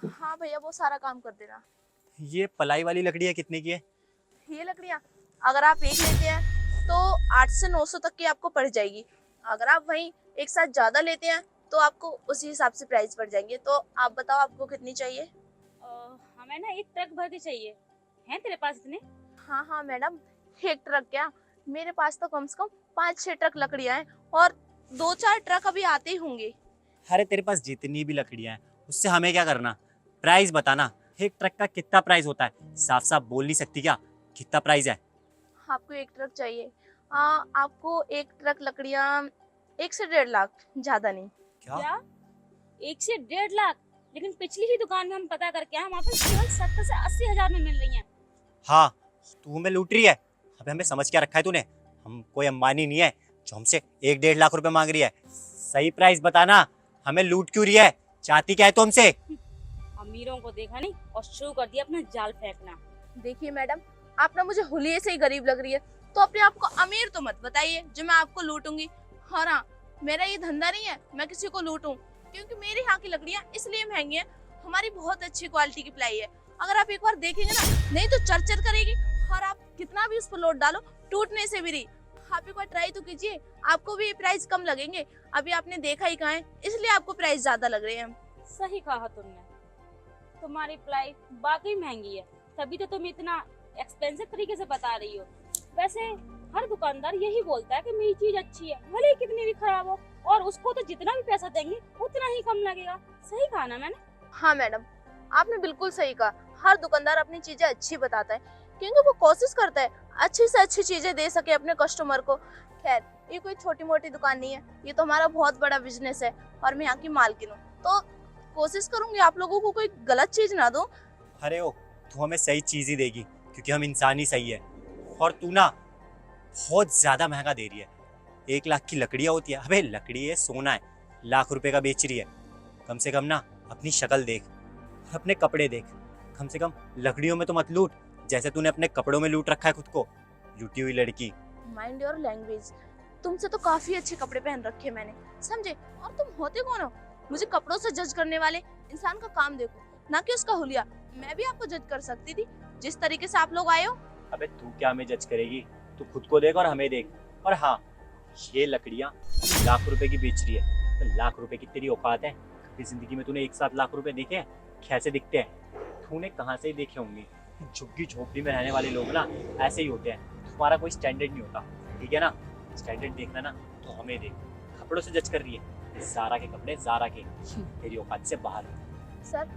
हाँ भैया, वो सारा काम कर देना। ये पलाई वाली लकड़ी कितने की है? ये लकड़ियाँ अगर आप एक लेते हैं तो 8 से 900 तक की आपको पड़ जाएगी। अगर आप वहीं एक साथ ज्यादा लेते हैं तो आपको उसी हिसाब से प्राइस पड़ जाएंगे। तो आप बताओ आपको कितनी चाहिए? हमें ना एक ट्रक भर के चाहिए। हैं तेरे पास इतने? हाँ हाँ मैडम, एक ट्रक क्या, मेरे पास तो कम से कम 5-6 ट्रक लकड़ियाँ हैं और 2-4 ट्रक अभी आते ही होंगे। अरे तेरे पास जितनी भी लकड़ियां हैं उससे हमें क्या करना? प्राइस बताना। एक ट्रक का कितना प्राइस होता है? साफ साफ बोल नहीं सकती क्या? कितना प्राइस है? आपको एक ट्रक चाहिए? आपको एक ट्रक लकड़ियाँ 1 से 1.5 लाख, ज्यादा नहीं। क्या? क्या 1 से 1.5 लाख? लेकिन पिछली ही दुकान में हम पता करके आए, वहाँ पर केवल 70 से 80 हजार में मिल रही हैं। हाँ, तू हमें लूट रही है। अबे हमें समझ क्या रखा है तूने? हम कोई अंबानी नहीं है जो हमसे 1-1.5 लाख रुपए मांग रही है। सही प्राइस बताना। हमें लूट क्यों रही है? चाहती क्या है तू हमसे? अमीरों को देखा नहीं और शुरू कर दिया अपना जाल फेंकना। देखिए मैडम, आप ना मुझे हुलिये से ही गरीब लग रही है, तो अपने आप को अमीर तो मत बताइए जो मैं आपको लूटूंगी। और हाँ, मेरा ये धंधा नहीं है मैं किसी को लूटूं, क्योंकि मेरे यहाँ की लकड़ियाँ इसलिए महंगी हैं, हमारी बहुत अच्छी क्वालिटी की प्लाई है। अगर आप एक बार देखेंगे ना, नहीं तो चरचर करेगी और आप कितना भी उस पर लोड डालो टूटने से भी नहीं। आप एक बार ट्राई तो कीजिए, आपको भी ये प्राइस कम लगेंगे। अभी आपने देखा ही कहाँ है, इसलिए आपको प्राइस ज्यादा लग रहे हैं। सही कहा तुमने, तुम्हारी प्लाई वाकई महंगी है, तभी तो तुम इतना एक्सपेंसिव तरीके से बता रही हो। वैसे हर दुकानदार यही बोलता है कि मेरी चीज अच्छी है, भले ही कितनी भी खराब हो, और उसको तो जितना भी पैसा देंगे उतना ही कम लगेगा। सही कहा ना मैंने? हाँ मैडम, आपने बिल्कुल सही कहा। हर दुकानदार अपनी चीजें अच्छी बताता है, क्योंकि वो कोशिश करता है अच्छी से अच्छी चीजें दे सके अपने कस्टमर को। खैर, ये कोई छोटी मोटी दुकान नहीं है, ये तो हमारा बहुत बड़ा बिजनेस है और मैं यहाँ की मालकिन हूँ, तो कोशिश करूंगी आप लोगों को कोई गलत चीज ना दूं। अरे ओ, तू हमें सही चीज ही देगी क्योंकि हम इंसान ही सही है। और तू ना बहुत ज्यादा महंगा दे रही है। 1 लाख की लकड़ियां होती है? अबे लकड़ी है, सोना है। लाख रुपए का बेच रही है। कम से कम ना अपनी शक्ल देख, अपने कपड़े देख। कम से कम लकड़ियों में तो मत लूट जैसे तूने अपने कपड़ों में लूट रखा है खुद को। लूटी हुई लड़की। Mind your language. तुमसे तो काफी अच्छे कपड़े पहन रखे हैं मैंने, समझे? और तुम होते कौन हो मुझे कपड़ों से जज करने वाले? इंसान का काम देखो, ना कि उसका हुलिया। मैं भी आपको जज कर सकती थी जिस तरीके से आप लोग आए हो। अबे तू क्या हमें जज करेगी? तू खुद को देख और हमें देख। और हाँ, ये लकड़ियां लाख रुपए की बेच रही है तो लाख रुपए की तेरी औकात है? कभी जिंदगी में तूने एक साथ लाख रुपए देखे हैं? कैसे दिखते हैं? तूने कहाँ से देखे होंगे? झुग्गी झोपड़ी में रहने वाले लोग ना ऐसे ही होते हैं। तुम्हारा कोई स्टैंडर्ड नहीं होता, ठीक है ना? स्टैंडर्ड देखना ना तो हमें देख। कपड़ों से जज कर रही है? ज़ारा के कपड़े ज़ारा के, तेरी औकात से बाहर। सर,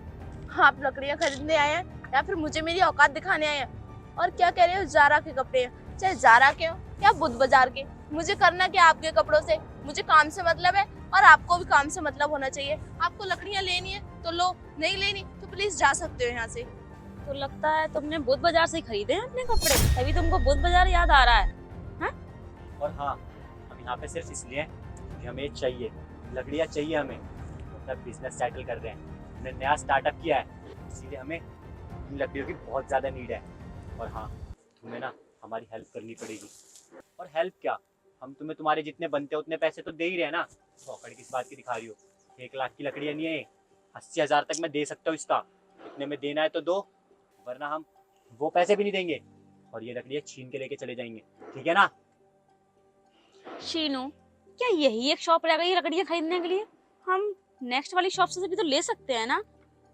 आप लकड़ियाँ खरीदने आए हैं या फिर मुझे मेरी औकात दिखाने आए हैं? और क्या कह रहे हो, जारा के कपड़े हैं? चाहे जारा के हो या बुध बाजार के, मुझे करना क्या आपके कपड़ों से? मुझे काम से मतलब है और आपको भी काम से मतलब होना चाहिए। आपको लकड़ियाँ लेनी है तो लो, नहीं लेनी तो प्लीज जा सकते हो यहाँ से। तो लगता है तुमने बुध बाजार से ही खरीदे हैं अपने कपड़े, तभी तुमको बुध बाजार याद आ रहा है। और हाँ, हम यहाँ पे सिर्फ इसलिए हैं क्योंकि हमें चाहिए, लकड़ियाँ चाहिए हमें। मतलब बिजनेस सेटल कर रहे हैं, हमने नया स्टार्टअप किया है, इसीलिए हमें इन लकड़ियों की बहुत ज़्यादा नीड है। और हाँ, तुम्हें ना हमारी हेल्प करनी पड़ेगी। और हेल्प क्या, हम तुम्हें तुम्हारे जितने बनते हैं उतने पैसे तो दे ही रहे हैं ना। पॉकेट किस बात की दिखा रही हो? 1 लाख की लकड़ियाँ नहीं है, 80 हजार तक मैं दे सकता हूँ इसका। इतने में देना है तो दो, वरना हम वो पैसे भी नहीं देंगे और ये लकड़ियाँ छीन के लेके चले जाएंगे, ठीक है ना? शीनू, क्या यही एक शॉप रह गई लकड़ियाँ खरीदने के लिए? हम नेक्स्ट वाली शॉप से भी तो ले सकते हैं ना?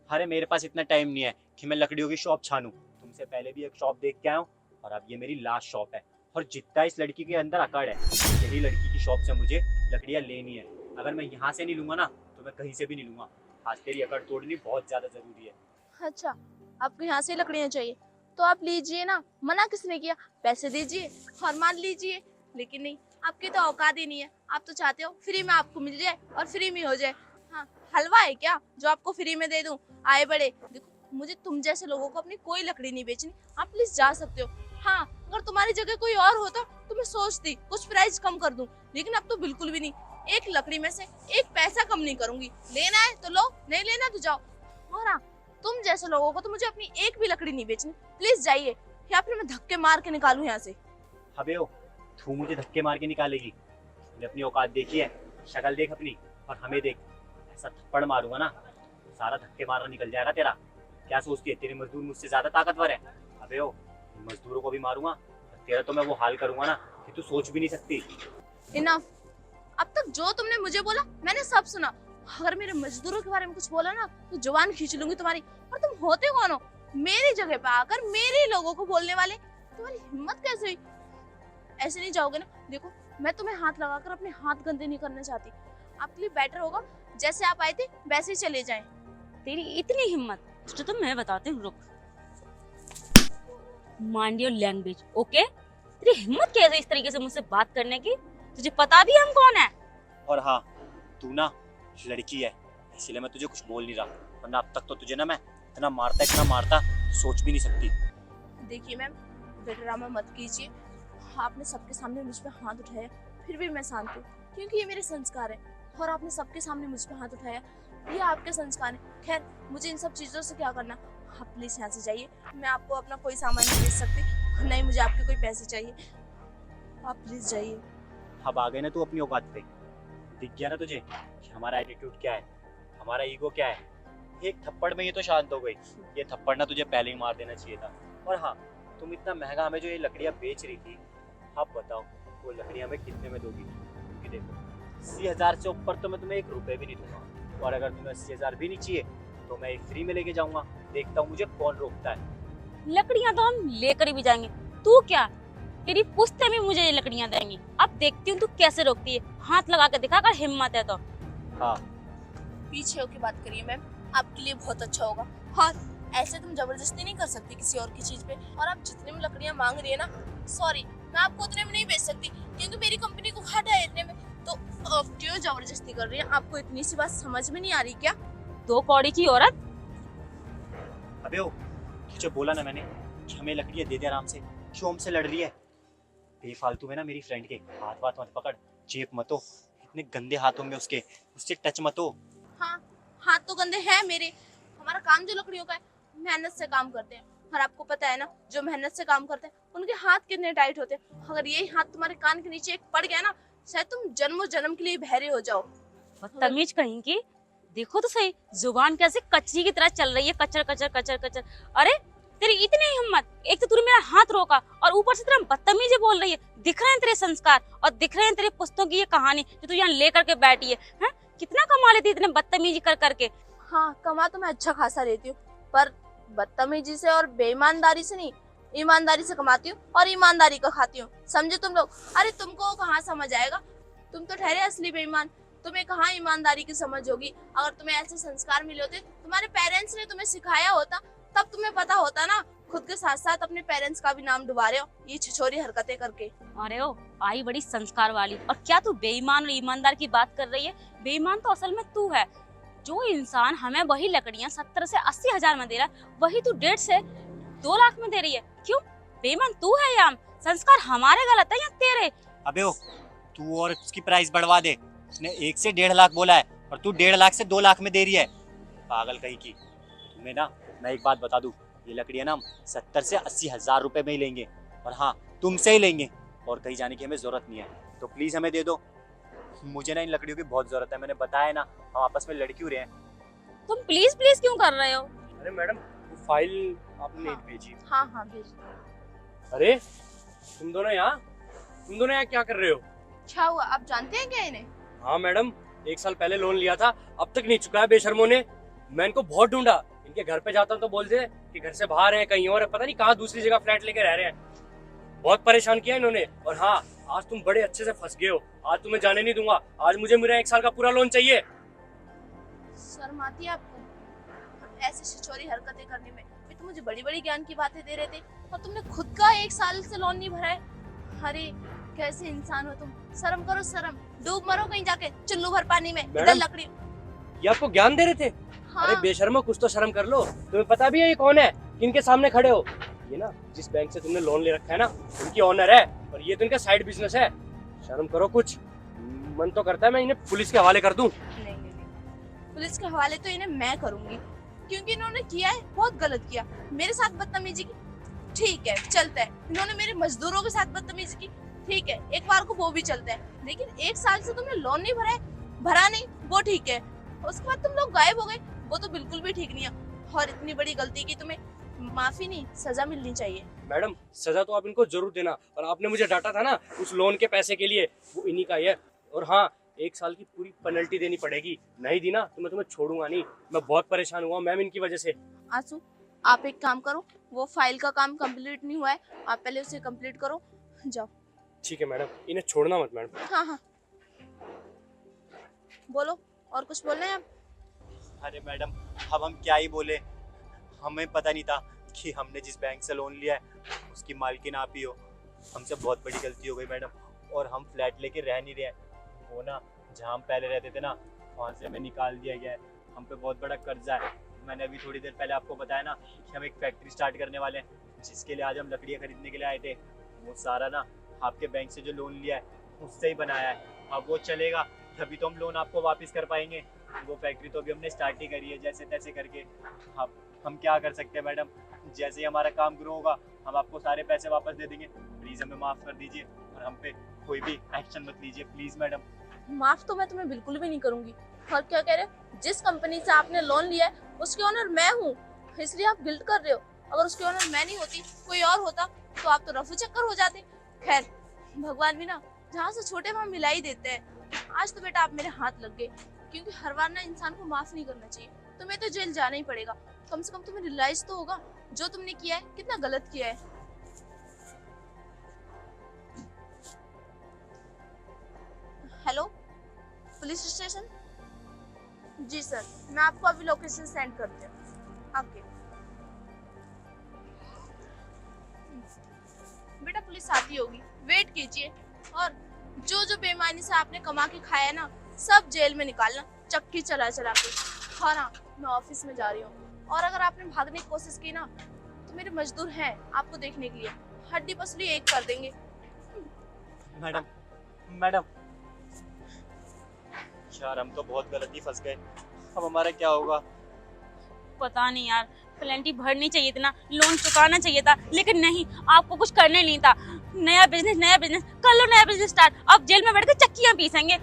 अरे मेरे पास इतना टाइम नहीं है कि मैं लकड़ियों की शॉप छानूं। तुमसे पहले भी एक शॉप देख के आया हूँ और अब ये मेरी लास्ट शॉप है। और जितना इस लड़की के अंदर अकड़ है, यही लड़की की शॉप से मुझे लकड़ियाँ लेनी है। अगर मैं यहाँ से नहीं लूंगा ना तो मैं कहीं से भी नहीं लूंगा। आज तेरी अकड़ तोड़नी बहुत ज्यादा जरूरी है। अच्छा, आपको यहाँ से लकड़ियाँ चाहिए तो आप लीजिए ना, मना किसने किया? पैसे दीजिए और मान लीजिए। लेकिन नहीं, आपकी तो औकात ही नहीं है। आप तो चाहते हो फ्री में आपको मिल जाए और फ्री में हो जाए। हाँ, हलवा है क्या जो आपको फ्री में दे दूं? आए बड़े, देखो मुझे तुम जैसे लोगों को अपनी कोई लकड़ी नहीं बेचनी। आप प्लीज जा सकते हो। हाँ, अगर तुम्हारी जगह कोई और होता तो मैं सोचती कुछ प्राइस कम कर दूं, लेकिन अब तो बिल्कुल भी नहीं। एक लकड़ी में से एक पैसा कम नहीं करूंगी। लेना है तो लो, नहीं लेना तो जाओ। और हाँ, तुम जैसे लोगों को तो मुझे अपनी एक भी लकड़ी नहीं बेचनी। प्लीज जाइए, या फिर मैं धक्के मार के निकालूं यहाँ से। अबे ओ, तू मुझे धक्के मार के निकालेगी? तूने अपनी औकात देखी है? शक्ल देख अपनी और हमें देख। ऐसा थप्पड़ मारूंगा ना सारा धक्के मारना निकल जाएगा तेरा। क्या सोचती है तेरे मजदूर मुझसे ज्यादा ताकतवर है? अबे ओ, मजदूरों को भी मारूंगा, तेरा तो मैं वो हाल करूंगा ना कि तू सोच भी नहीं सकती। इनफ। अब तक जो तुमने मुझे बोला मैंने सब सुना। अगर मेरे मजदूरों के बारे में कुछ बोला ना तो जुबान खींच लूंगी तुम्हारी। और तुम होते कौन हो मेरी जगह पे आकर मेरे लोगों को बोलने वाले? तुम्हारी हिम्मत कैसे हुई? ऐसे नहीं जाओगे ना। देखो मैं तुम्हें हाथ लगाकर अपने हाथ गंदे नहीं करना चाहती। आपके लिए बेटर होगा जैसे आप आए थे वैसे ही चले जाएं। तेरी इतनी हिम्मत तो मैं बताती हूँ, रुक। Mind your language, okay? तेरी हिम्मत कैसे इस तरीके से मुझसे बात करने की? तुझे पता भी हम कौन है? और हाँ, तू ना लड़की है इसीलिए मैं तुझे कुछ बोल नहीं रहा, वरना अब तक तो तुझे ना मैं इतना मारता सोच भी नहीं सकती। देखिए मैम, ड्रामा मत कीजिए। आपने सबके सामने मुझ पे हाथ उठाया, फिर भी मैं शांत हूँ क्योंकि ये मेरे संस्कार है। और आपने सबके सामने मुझ पे हाथ उठाया, ये आपके संस्कार है। खैर मुझे इन सब चीजों से क्या करना। आप प्लीज यहाँ से जाइए। मैं आपको अपना कोई सामान नहीं बेच सकती, नहीं मुझे आपके कोई पैसे चाहिए। आप प्लीज जाइए। अब आ गए ना तू अपनी औकात पे? दिख गया ना तुझे कि हमारा एटीट्यूड क्या है, हमारा ईगो क्या है? एक थप्पड़ में ये तो शांत हो गई। ये थप्पड़ ना तुझे पहले ही मार देना चाहिए था। और हाँ, तुम इतना महंगा हमें जो ये लकड़ियाँ बेच रही थी, आप बताओ वो लकड़ियाँ हमें कितने में दोगी? क्योंकि देखो 80,000 से ऊपर तो मैं तुम्हें 1 रुपए भी नहीं दूंगा, और अगर तुम्हें 80,000 भी नहीं चाहिए तो मैं एक फ्री में लेके जाऊंगा। देखता हूँ मुझे कौन रोकता है। लकड़ियां तो हम लेकर भी जाएंगे, तू क्या, तेरी पुश्ते भी मुझे ये लकड़ियां देंगी। अब देखती हूँ तू कैसे रोकती है। हाथ लगा के दिखा अगर हिम्मत है तो। हाँ पीछे होके बात करिए मैम, आपके लिए बहुत अच्छा होगा। और ऐसे तुम जबरदस्ती नहीं कर सकती किसी और की चीज पे। और आप जितने में लकड़ियां मांग रही है ना, सॉरी मैं आपको उतने में नहीं बेच सकती क्योंकि मेरी कंपनी को घाटा है इतने में। तो आप क्यों जबरदस्ती कर रही है? आपको इतनी सी बात समझ में नहीं आ रही क्या? 2 कौड़ी की औरत। अबे ओ, तुझे बोला ना मैंने कि हमें लकड़ियाँ दे दे आराम से, क्यों हमसे लड़ रही है? बेफालतू में ना मेरी फ्रेंड के हाथ वाथ मत पकड़, चेप मत हो, इतने गंदे हाथों में उससे टच मत हो। हाँ, हाथ तो गंदे हैं मेरे। हमारा काम जो लकड़ियों का है, मेहनत से काम करते हैं। और आपको पता है ना, जो मेहनत से काम करते हैं उनके हाथ कितने टाइट होते हैं। अगर यही हाथ तुम्हारे कान के नीचे एक पड़ गया ना, शायद तुम जन्मों जन्म के लिए बहरे हो जाओ। बदतमीज कहीं की। देखो तो सही, जुबान कैसे कचरी की तरह चल रही है, कचर कचर कचर कचर। अरे तेरी इतनी हिम्मत, एक तो तूने मेरा हाथ रोका और ऊपर से तेरा बदतमीजी बोल रही है। दिख रहे हैं तेरे संस्कार और दिख रहे हैं तेरे पुस्तकों की ये कहानी जो तू यहाँ लेकर के बैठी है, हैं? कितना कमा लेती है इतने बदतमीजी कर करके। हाँ, कमा तो मैं अच्छा खासा लेती हूँ, पर बदतमीजी से और बेईमानदारी से नहीं, ईमानदारी से कमाती हूँ और ईमानदारी का खाती हूँ। समझे तुम लोग? अरे तुमको कहाँ समझ आएगा, तुम तो ठहरे असली बेईमान। तुम्हें कहाँ ईमानदारी की समझ होगी। अगर तुम्हें ऐसे संस्कार मिले होते, तुम्हारे पेरेंट्स ने तुम्हें सिखाया होता, तब तुम्हें पता होता ना। खुद के साथ साथ अपने पेरेंट्स का भी नाम डुबा रहे हो ये छिछोरी हरकतें करके। अरे ओ, आई बड़ी संस्कार वाली, और क्या तू बेईमान और ईमानदार की बात कर रही है? बेईमान तो असल में तू है। जो इंसान हमें वही लकड़ियां 70 से 80 हजार में दे रहा है, वही तू 1.5 से 2 लाख में दे रही है। क्यों? बेईमान तू है या हम? संस्कार हमारे गलत है या तेरे? अबे ओ, तू और उसकी प्राइस बढ़वा दे। उसने 1 से 1.5 लाख बोला है और तू 1.5 लाख से 2 लाख में दे रही है। पागल कहीं की। तुम्हें ना मैं एक बात बता दूं, ये लकड़ियां ना हम 70 से 80 हजार रुपए में ही लेंगे, और हाँ तुमसे ही लेंगे, और कहीं जाने की हमें जरूरत नहीं है। तो प्लीज हमें दे दो, मुझे ना इन लकड़ियों की बहुत जरूरत है। मैंने बताया ना, हम आपस में लड़ क्यों रहे हैं। तुम प्लीज प्लीज क्यों कर रहे हो? अरे मैडम, वो फाइल आपने नहीं भेजी। हाँ हाँ भेज। अरे तुम दोनों यहाँ क्या कर रहे हो? क्या हुआ, आप जानते हैं क्या इन्हें? हाँ मैडम, 1 साल पहले लोन लिया था, अब तक नहीं चुकाया बेशर्मों ने। मैं इनको बहुत ढूंढा, इनके घर पे जाता हूँ तो बोलते हैं कि घर से बाहर हैं, कहीं और है, पता नहीं कहाँ दूसरी जगह फ्लैट लेके रह रहे हैं। बहुत परेशान किया इन्होंने। और हाँ, आज तुम बड़े अच्छे से फंस गए हो। आज तुम्हें जाने नहीं दूंगा। आज मुझे मेरा 1 साल का पूरा लोन चाहिए। शर्म आती है आपको ऐसी छिछोरी हरकतें करने में? ये तो मुझे बड़ी बड़ी ज्ञान की बातें दे रहे थे और तुमने खुद का 1 साल से लोन नहीं भरा है। अरे कैसे इंसान हो तुम, शर्म करो शर्म। डूब मरो कहीं जाके चुल्लू भर पानी में। इधर लकड़ी। ये आपको ज्ञान दे रहे थे? हाँ। अरे बेशर्मो, कुछ तो शर्म कर लो। तुम्हें पता भी है ये कौन है, किनके सामने खड़े हो? ये ना जिस बैंक से तुमने लोन ले रखा है ना, उनकी ऑनर है, और ये तो इनका साइड बिजनेस है। शर्म करो कुछ। मन तो करता है मैं इन्हें पुलिस के हवाले कर दूं। नहीं, पुलिस के हवाले तो इन्हें मैं करूंगी, क्योंकि इन्होंने किया है बहुत गलत किया। मेरे साथ बदतमीजी की, ठीक है चलता है। इन्होंने मेरे मजदूरों के साथ बदतमीजी की, ठीक है एक बार को वो भी चलता है। लेकिन 1 साल से तुमने लोन नहीं भरा नहीं, वो ठीक है। उसके बाद तुम लोग गायब हो गए, वो तो बिल्कुल भी ठीक नहीं है। और इतनी बड़ी गलती की तुम्हें माफी नहीं, सजा मिलनी चाहिए। मैडम सजा तो आप इनको जरूर देना, और आपने मुझे डांटा था ना उस लोन के पैसे के लिए, वो इन्हीं का ही है। और हाँ, 1 साल की पूरी पेनल्टी देनी पड़ेगी, नहीं दी ना तो मैं तुम्हें छोड़ूंगा नहीं। मैं बहुत परेशान हुआ मैम इनकी वजह से। आंसू, आप एक काम करो, वो फाइल का काम कंप्लीट नहीं हुआ है, आप पहले उसे कंप्लीट करो, जाओ। ठीक है मैडम, इन्हें छोड़ना मत मैडम। हाँ हाँ, बोलो, और कुछ बोलना है आप? अरे मैडम, अब हम क्या ही बोले, हमें पता नहीं था कि हमने जिस बैंक से लोन लिया है उसकी मालकिन आप ही हो। हमसे बहुत बड़ी गलती हो गई मैडम, और हम फ्लैट लेके रह नहीं रहे हैं। वो ना जहाँ हम पहले रहते थे ना, वहाँ से हमें निकाल दिया गया है। हम पे बहुत बड़ा कर्जा है। मैंने अभी थोड़ी देर पहले आपको बताया ना कि हम एक फैक्ट्री स्टार्ट करने वाले हैं, जिसके लिए आज हम लकड़ियाँ खरीदने के लिए आए थे। वो सारा ना आपके बैंक से जो लोन लिया है उससे ही बनाया है। अब वो चलेगा तभी तो हम लोन आपको वापस कर पाएंगे। वो फैक्ट्री तो अभी हमने स्टार्ट ही करी है जैसे तैसे करके। अब हम क्या कर सकते हैं मैडम, जैसे ही हमारा काम ग्रो होगा हम आपको सारे पैसे वापस दे देंगे। प्लीज़ हमें माफ़ कर दीजिए और हम पे कोई भी एक्शन मत लीजिए प्लीज़ मैडम। माफ तो मैं तुम्हें बिल्कुल भी नहीं करूंगी। और क्या कह रहे हो, जिस कंपनी से आपने लोन लिया है उसके ओनर मैं हूँ, इसलिए आप गिल्ट कर रहे हो। अगर उसके ओनर मैं नहीं होती, कोई और होता, तो आप तो रफू चक्कर हो जाते। खैर, भगवान भी ना जहाँ से छोटे वहाँ मिला ही देते हैं। आज तो बेटा आप मेरे हाथ लग गए, क्योंकि हर बार ना इंसान को माफ नहीं करना चाहिए। तुम्हें तो जेल जाना ही पड़ेगा। कम से कम तुम्हें रियलाइज तो होगा जो तुमने किया है कितना गलत किया है। Hello, police station? जी सर, मैं आपको अभी लोकेशन सेंड करती हूँ आपके। बेटा पुलिस आती होगी, वेट कीजिए। और जो जो बेईमानी से आपने कमा के खाया है ना, सब जेल में निकालना, चक्की चला चला के। और हाँ, मैं ऑफिस में जा रही हूँ, और अगर आपने भागने की कोशिश की ना तो मेरे मजदूर हैं आपको देखने के लिए, हड्डी पसली एक कर देंगे। मैडम मैडम, यार हम तो बहुत गलती फंस गए। अब हमारा क्या होगा? पता नहीं यार, पेनल्टी भरनी चाहिए थी ना, लोन चुकाना चाहिए था, लेकिन नहीं, आपको कुछ करने नहीं था। नया बिजनेस कर लो, नया बिजनेस स्टार्ट। अब जेल में बैठ के चक्कियां पीसेंगे।